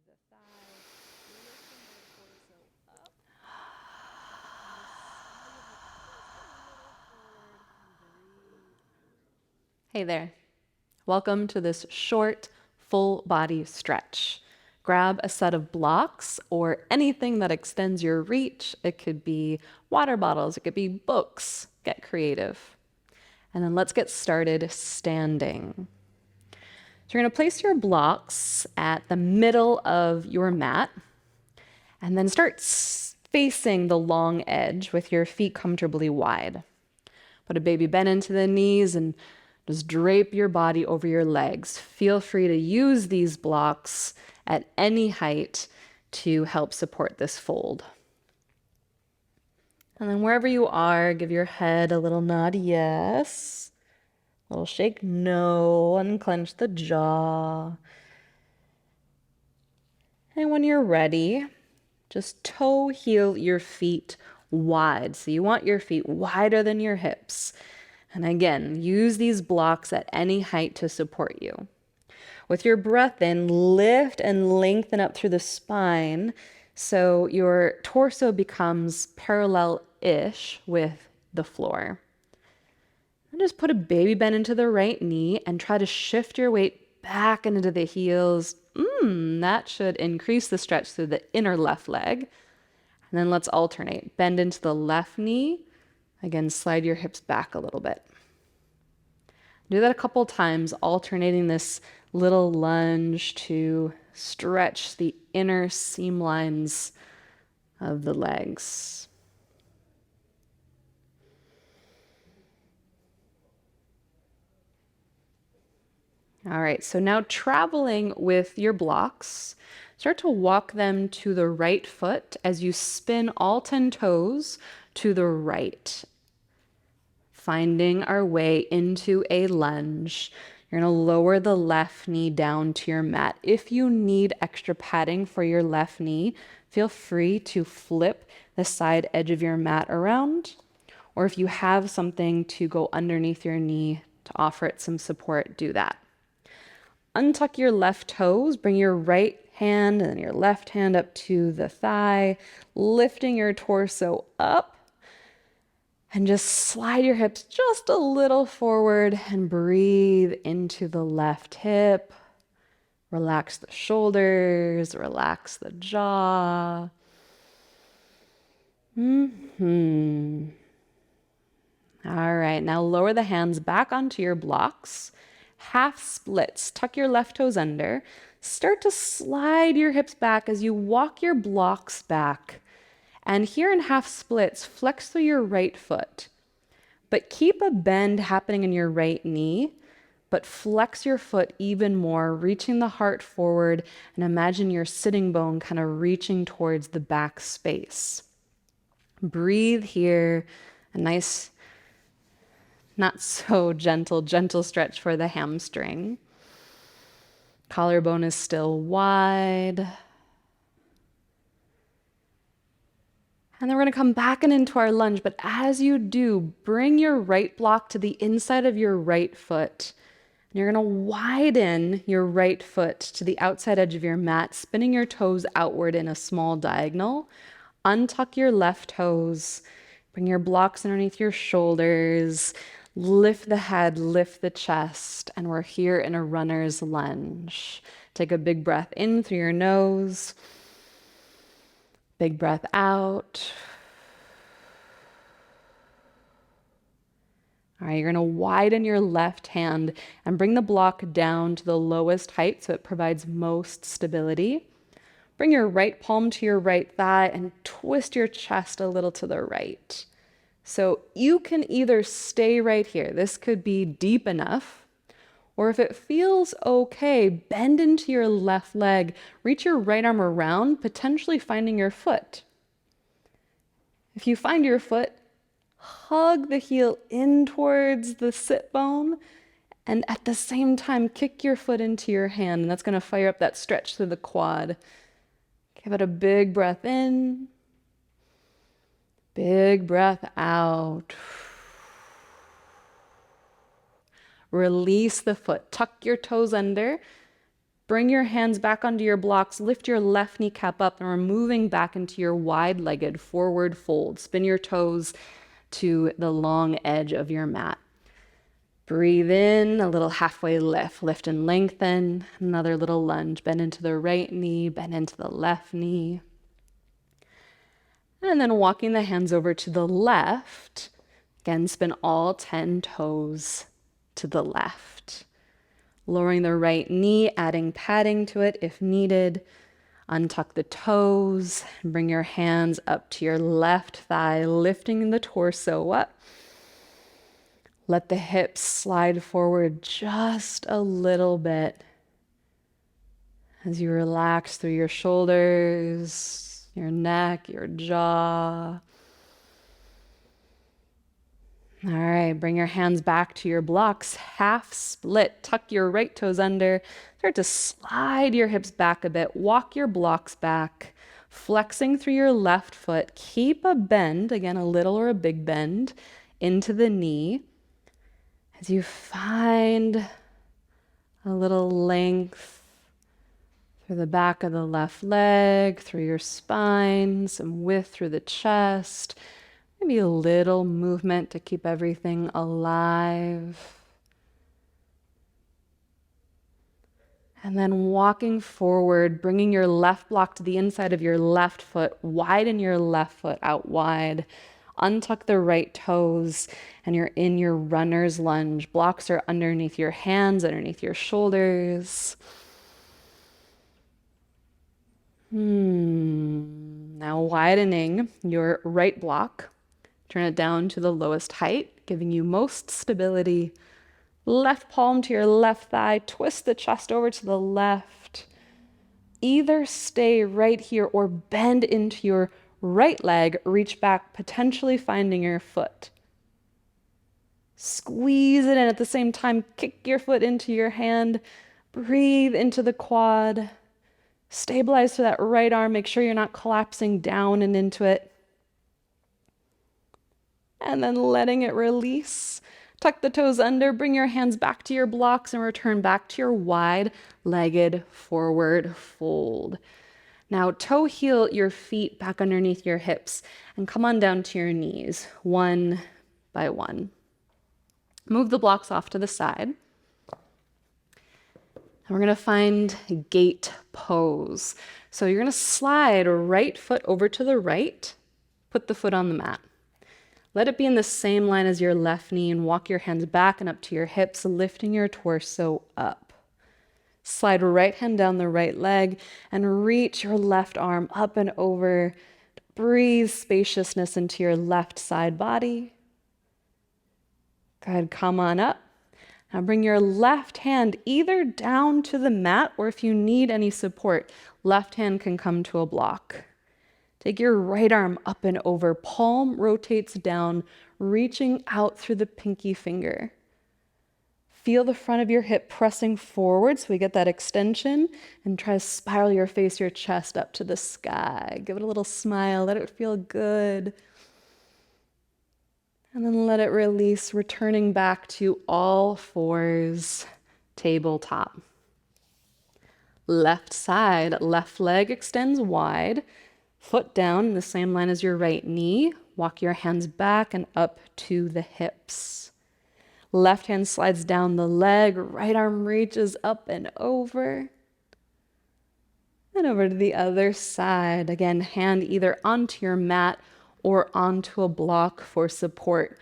the thigh, lifting your torso up, and just slide your hips just a little forward and breathe out. Hey there. Welcome to this short, full body stretch. Grab a set of blocks or anything that extends your reach. It could be water bottles, it could be books. Get creative. And then let's get started standing. So you're going to place your blocks at the middle of your mat and then start facing the long edge with your feet comfortably wide. Put a baby bend into the knees and just drape your body over your legs. Feel free to use these blocks at any height to help support this fold. And then wherever you are, give your head a little nod, yes. A little shake, no. Unclench the jaw. And when you're ready, just toe heel your feet wide. So you want your feet wider than your hips. And again, use these blocks at any height to support you. With your breath in, lift and lengthen up through the spine so your torso becomes parallel-ish with the floor. And just put a baby bend into the right knee and try to shift your weight back into the heels. That should increase the stretch through the inner left leg. And then let's alternate. Bend into the left knee. Again, slide your hips back a little bit. Do that a couple times, alternating this little lunge to stretch the inner seam lines of the legs. All right, so now traveling with your blocks, start to walk them to the right foot as you spin all 10 toes to the right. Finding our way into a lunge. You're going to lower the left knee down to your mat. If you need extra padding for your left knee, feel free to flip the side edge of your mat around. Or if you have something to go underneath your knee to offer it some support, do that. Untuck your left toes, bring your right hand and your left hand up to the thigh, lifting your torso up. And just slide your hips just a little forward and breathe into the left hip. Relax the shoulders, relax the jaw. All right, now lower the hands back onto your blocks. Half splits, tuck your left toes under. Start to slide your hips back as you walk your blocks back. And here in half splits, flex through your right foot. But keep a bend happening in your right knee, but flex your foot even more, reaching the heart forward, and imagine your sitting bone kind of reaching towards the back space. Breathe here, a nice, not so gentle stretch for the hamstring. Collarbone is still wide. And then we're going to come back and into our lunge, but as you do, bring your right block to the inside of your right foot. And you're going to widen your right foot to the outside edge of your mat, spinning your toes outward in a small diagonal. Untuck your left toes. Bring your blocks underneath your shoulders. Lift the head, lift the chest, and we're here in a runner's lunge. Take a big breath in through your nose. Big breath out. All right, you're going to widen your left hand and bring the block down to the lowest height so it provides most stability. Bring your right palm to your right thigh and twist your chest a little to the right. So you can either stay right here. This could be deep enough. Or if it feels okay, bend into your left leg, reach your right arm around, potentially finding your foot. If you find your foot, hug the heel in towards the sit bone, and at the same time, kick your foot into your hand, and that's going to fire up that stretch through the quad. Give it a big breath in, big breath out. Release the foot, tuck your toes under, Bring your hands back onto your blocks. Lift your left kneecap up, and we're moving back into your wide-legged forward fold. Spin your toes to the long edge of your mat. Breathe in, a little halfway lift. Lift and lengthen. Another little lunge. Bend into the right knee, bend into the left knee. And then walking the hands over to the left. Again, spin all 10 toes to the left. Lowering the right knee, adding padding to it if needed. Untuck the toes, and bring your hands up to your left thigh, lifting the torso up. Let the hips slide forward just a little bit as you relax through your shoulders, your neck, your jaw. All right, bring your hands back to your blocks, half split. Tuck your right toes under. Start to slide your hips back a bit. Walk your blocks back, flexing through your left foot. Keep a bend, again, a little or a big bend, into the knee. As you find a little length through the back of the left leg, through your spine, some width through the chest, maybe a little movement to keep everything alive. And then walking forward, bringing your left block to the inside of your left foot, widen your left foot out wide. Untuck the right toes, and you're in your runner's lunge. Blocks are underneath your hands, underneath your shoulders. Now widening your right block. Turn it down to the lowest height, giving you most stability. Left palm to your left thigh. Twist the chest over to the left. Either stay right here or bend into your right leg, reach back, potentially finding your foot. Squeeze it in at the same time, kick your foot into your hand, breathe into the quad, stabilize to that right arm, make sure you're not collapsing down and into it. And then letting it release. Tuck the toes under, bring your hands back to your blocks and return back to your wide-legged forward fold. Now toe heel your feet back underneath your hips and come on down to your knees, one by one. Move the blocks off to the side. And we're gonna find gate pose. So you're gonna slide right foot over to the right, put the foot on the mat. Let it be in the same line as your left knee and walk your hands back and up to your hips, lifting your torso up. Slide right hand down the right leg and reach your left arm up and over. Breathe spaciousness into your left side body. Go ahead, come on up. Now bring your left hand either down to the mat, or if you need any support, left hand can come to a block. Take your right arm up and over. Palm rotates down, reaching out through the pinky finger. Feel the front of your hip pressing forward so we get that extension, and try to spiral your face, your chest up to the sky. Give it a little smile, let it feel good. And then let it release, returning back to all fours, tabletop. Left side, left leg extends wide. Foot down in the same line as your right knee. Walk your hands back and up to the hips. Left hand slides down the leg, right arm reaches up and over. And over to the other side. Again, hand either onto your mat or onto a block for support.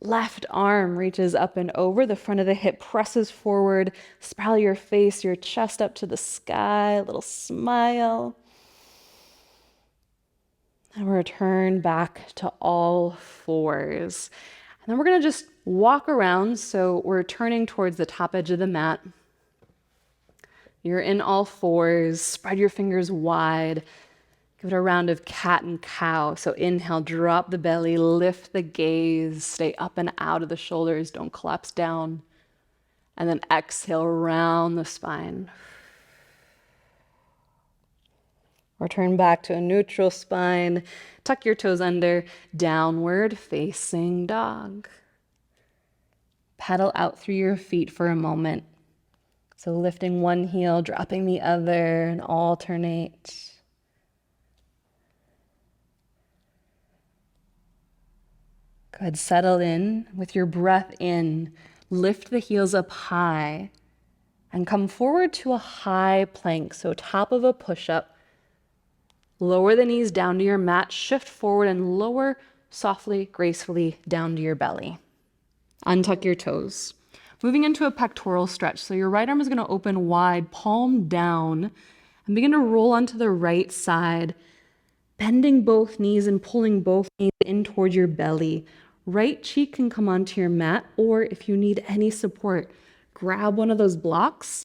Left arm reaches up and over. The front of the hip presses forward. Spiral your face, your chest up to the sky. A little smile. And return back to all fours. And then we're going to just walk around. So we're turning towards the top edge of the mat. You're in all fours. Spread your fingers wide. Give it a round of cat and cow. So inhale, drop the belly, lift the gaze, stay up and out of the shoulders. Don't collapse down. And then exhale, round the spine. Return back to a neutral spine. Tuck your toes under, downward facing dog. Pedal out through your feet for a moment. So lifting one heel, dropping the other, and alternate. Good, settle in with your breath in. Lift the heels up high and come forward to a high plank. So top of a push-up. Lower the knees down to your mat, shift forward and lower softly, gracefully down to your belly. Untuck your toes. Moving into a pectoral stretch. So your right arm is going to open wide, palm down, and begin to roll onto the right side, bending both knees and pulling both knees in towards your belly. Right cheek can come onto your mat, or if you need any support, grab one of those blocks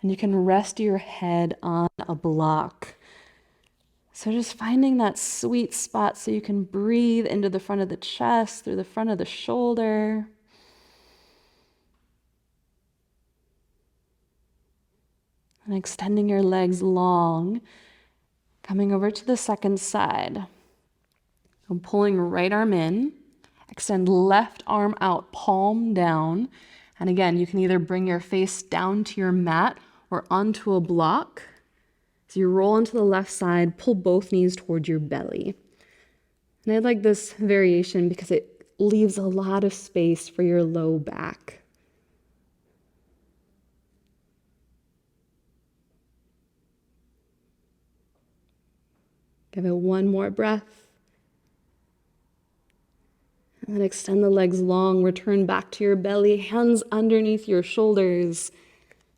and you can rest your head on a block. So just finding that sweet spot so you can breathe into the front of the chest, through the front of the shoulder. And extending your legs long, coming over to the second side. I'm pulling right arm in, extend left arm out, palm down. And again, you can either bring your face down to your mat or onto a block. So you roll onto the left side, pull both knees toward your belly. And I like this variation because it leaves a lot of space for your low back. Give it one more breath. And then extend the legs long, return back to your belly, hands underneath your shoulders.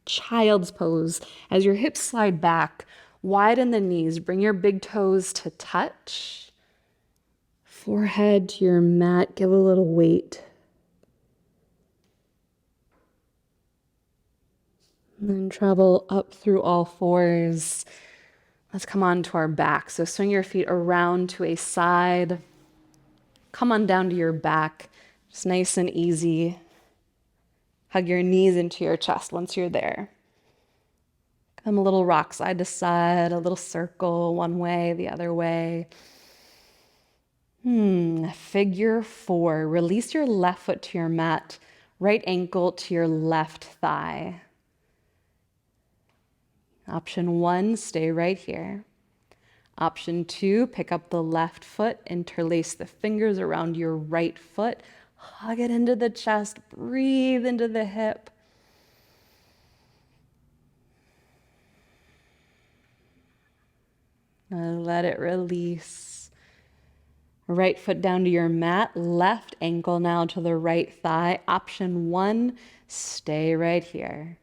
Child's pose. As your hips slide back, widen the knees, bring your big toes to touch. Forehead to your mat, give a little weight. And then travel up through all fours. Let's come on to our back. So swing your feet around to a side. Come on down to your back. Just nice and easy. Hug your knees into your chest once you're there. Come a little rock side to side, a little circle, one way, the other way. Figure 4. Release your left foot to your mat, right ankle to your left thigh. Option 1, stay right here. Option 2, pick up the left foot, interlace the fingers around your right foot, hug it into the chest, breathe into the hip. Let it release. Right foot down to your mat, left ankle now to the right thigh. Option 1, stay right here.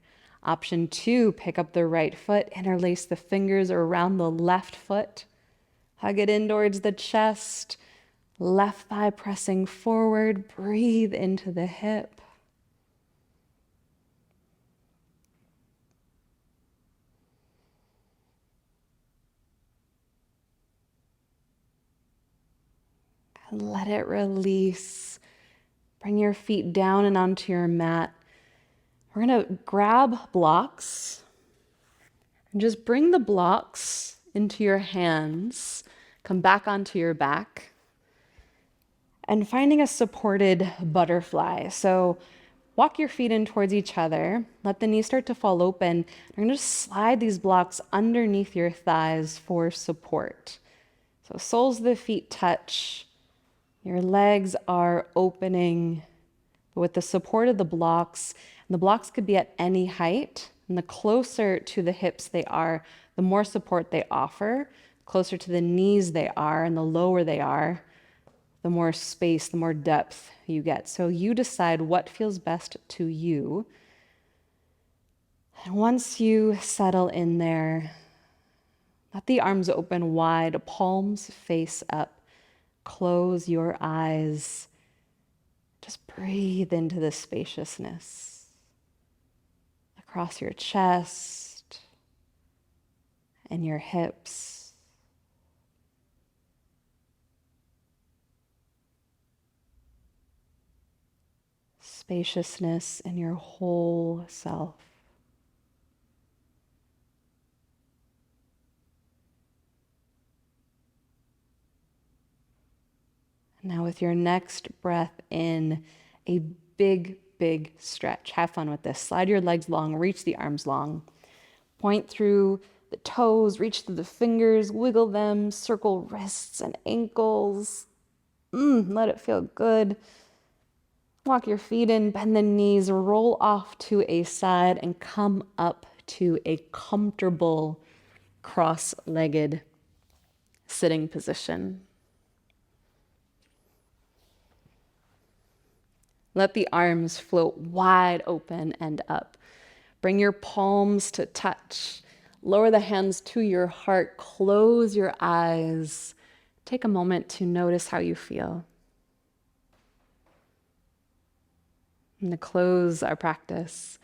Option 2, pick up the right foot, interlace the fingers around the left foot, hug it in towards the chest, left thigh pressing forward, breathe into the hip. Let it release. Bring your feet down and onto your mat. We're going to grab blocks and just bring the blocks into your hands. Come back onto your back. And finding a supported butterfly. So walk your feet in towards each other. Let the knees start to fall open. You're going to just slide these blocks underneath your thighs for support. So soles of the feet touch. Your legs are opening with the support of the blocks. And the blocks could be at any height. And the closer to the hips they are, the more support they offer. Closer to the knees they are and the lower they are, the more space, the more depth you get. So you decide what feels best to you. And once you settle in there, let the arms open wide, palms face up. Close your eyes. Just breathe into the spaciousness across your chest and your hips. Spaciousness in your whole self. Now with your next breath in, a big, big stretch. Have fun with this. Slide your legs long, reach the arms long. Point through the toes, reach through the fingers, wiggle them, circle wrists and ankles. Let it feel good. Walk your feet in, bend the knees, roll off to a side, and come up to a comfortable cross-legged sitting position. Let the arms float wide open and up. Bring your palms to touch. Lower the hands to your heart. Close your eyes. Take a moment to notice how you feel. And to close our practice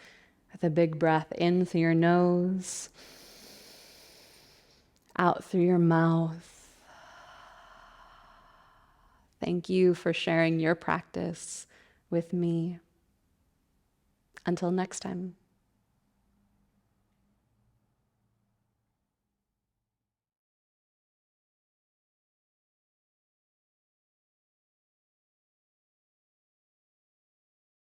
with a big breath in through your nose, out through your mouth. Thank you for sharing your practice with me. Until next time.